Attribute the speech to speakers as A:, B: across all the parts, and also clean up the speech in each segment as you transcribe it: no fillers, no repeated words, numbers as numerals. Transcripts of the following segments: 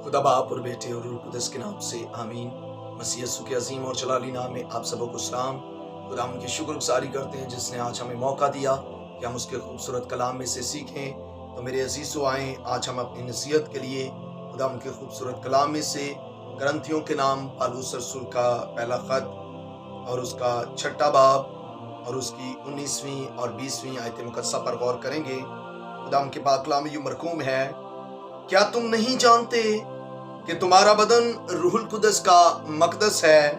A: खुदा बाप और बेटे और रूह कुदस के नाम से आमीन। मसीह यीशु के अजीम और जलाली नाम में आप सबको सलाम। खुदा उनकी शुक्रगुजारी करते हैं जिसने आज हमें मौका दिया कि हम उसके खूबसूरत कलाम में से सीखें। तो मेरे अजीज़ों आएँ, आज हम अपनी नसीहत के लिए खुदा उनके खूबसूरत कलाम में से ग्रंथियों के नाम पालूस रसूल का पहला ख़त और उसका 6 बाब और उसकी 19वीं और 20वीं आयत मुकद्दसा पर गौर करेंगे। खुदा उनके पाक कलाम में यूं मरकूम है, क्या तुम नहीं जानते कि तुम्हारा बदन रूहुल कुदस का मकदस है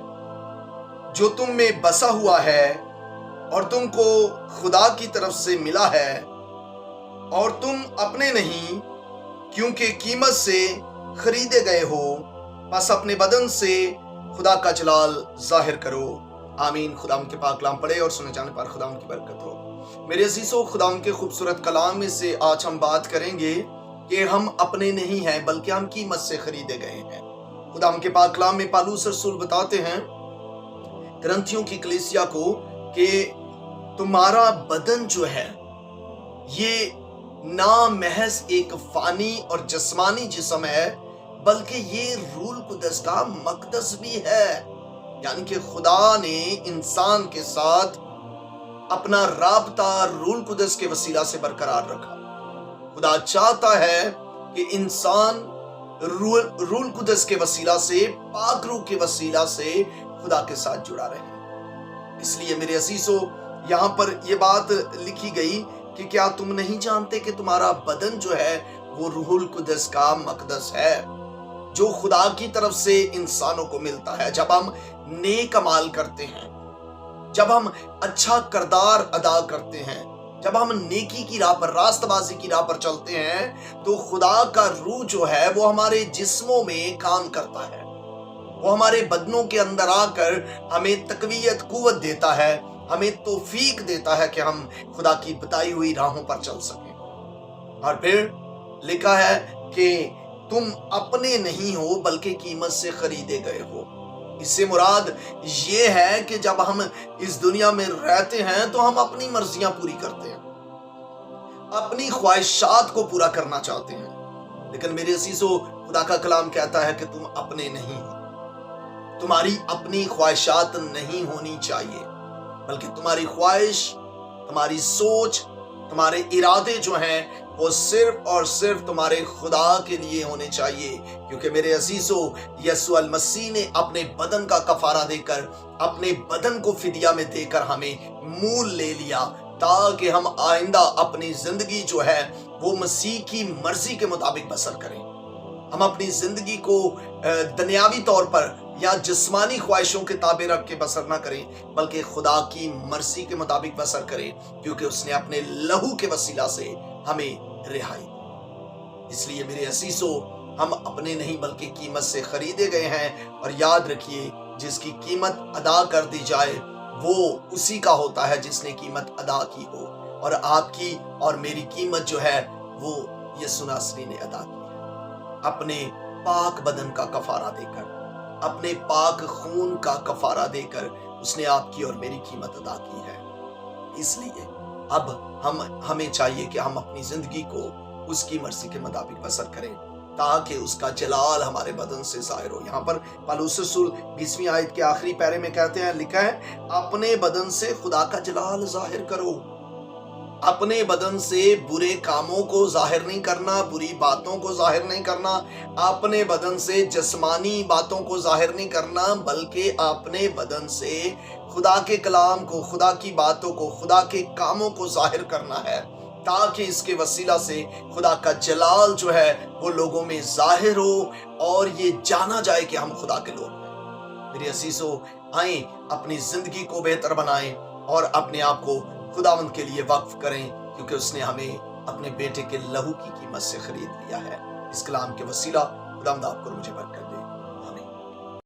A: जो तुम में बसा हुआ है और तुमको खुदा की तरफ से मिला है, और तुम अपने नहीं क्योंकि कीमत से खरीदे गए हो। बस अपने बदन से खुदा का जलाल जाहिर करो। आमीन। खुदा के पाक कलाम पढ़े और सुने जाने पर खुदा की बरकत हो। मेरे अजीजों, खुदा के खूबसूरत कलाम में से आज हम बात करेंगे कि हम अपने नहीं हैं बल्कि हम कीमत से खरीदे गए हैं। खुदा के पाक कलाम में पालूस रसूल बताते हैं ग्रंथियों की कलीसिया को कि तुम्हारा बदन जो है ये ना महज एक फानी और जिस्मानी जिस्म है बल्कि ये रूहुल कुदस का मकदस भी है। यानी कि खुदा ने इंसान के साथ अपना राबता रूहुल कुदस के वसीला से बरकरार रखा। खुदा चाहता है कि इंसान रूहुल कुदस के वसीला से, पाक रूह के वसीला से खुदा के साथ जुड़ा रहे। इसलिए मेरे अजीजों, यहाँ पर यह बात लिखी गई कि क्या तुम नहीं जानते कि तुम्हारा बदन जो है वो रूहुल कुदस का मकदस है जो खुदा की तरफ से इंसानों को मिलता है। जब हम नेक अमाल करते हैं, जब हम अच्छा किरदार अदा करते हैं, जब हम नेकी की राह पर, रास्तबाजी की राह पर चलते हैं, तो खुदा का रूह जो है वो हमारे जिस्मों में काम करता है। वो हमारे बदनों के अंदर आकर हमें तकवीयत, कुव्वत देता है, हमें तौफीक देता है कि हम खुदा की बताई हुई राहों पर चल सकें। और फिर लिखा है कि तुम अपने नहीं हो बल्कि कीमत से खरीदे गए हो। इससे मुराद ये है कि जब हम इस दुनिया में रहते हैं तो हम अपनी मर्जियां पूरी करते हैं, अपनी ख्वाहिशात को पूरा करना चाहते हैं। लेकिन मेरे अजीजों, खुदा का कलाम कहता है कि तुम अपने नहीं हो। तुम्हारी अपनी ख्वाहिशात नहीं होनी चाहिए बल्कि तुम्हारी ख्वाहिश, तुम्हारी सोच, तुम्हारे इरादे जो हैं वो सिर्फ और सिर्फ तुम्हारे खुदा के लिए होने चाहिए। क्योंकि मेरे अजीजों, यीशु अल मसीह ने अपने बदन का कफारा देकर, अपने बदन को फिदिया में देकर हमें मूल ले लिया ताकि हम आइंदा अपनी जिंदगी जो है वो मसीह की मर्जी के मुताबिक बसर करें। हम अपनी जिंदगी को दुनियावी तौर पर या जिस्मानी ख्वाहिशों के ताबे रख के बसर ना करें बल्कि खुदा की मर्जी के मुताबिक बसर करें, क्योंकि उसने अपने लहू के वसीला से हमें रिहाई दी। इसलिए मेरे अजीजों, हम अपने नहीं बल्कि कीमत से खरीदे गए हैं। और याद रखिए, जिसकी कीमत अदा कर दी जाए वो उसी का होता है जिसने कीमत अदा की हो। और आपकी और मेरी कीमत जो है वो यीशु नासरी ने अदा की है, अपने पाक बदन का कफारा देकर, अपने पाक खून का कफारा देकर उसने आपकी और मेरी कीमत अदा की है। इसलिए अब हमें चाहिए कि हम अपनी जिंदगी को उसकी मर्जी के मुताबिक बसर करें ताकि उसका जलाल हमारे बदन से जाहिर हो। यहाँ पर पालूस रसूल 20वीं आयत के आखिरी पैरे में कहते हैं, लिखा है, अपने बदन से खुदा का जलाल जाहिर करो। अपने बदन से बुरे कामों को जाहिर नहीं करना, बुरी बातों को जाहिर नहीं करना, अपने बदन से जिस्मानी बातों को जाहिर नहीं करना, बल्कि अपने बदन से खुदा के कलाम को, खुदा की बातों को, खुदा के कामों को जाहिर करना है ताकि इसके वसीला से खुदा का जलाल जो है वो लोगों में जाहिर हो और ये जाना जाए कि हम खुदा के लोग हैं। मेरे अजीजों, आए अपनी जिंदगी को बेहतर बनाएं और अपने आप को खुदावंद के लिए वक्फ करें, क्योंकि उसने हमें अपने बेटे के लहू की कीमत से खरीद लिया है। इस कलाम के वसीला खुदावंद आपको मुझे बरकत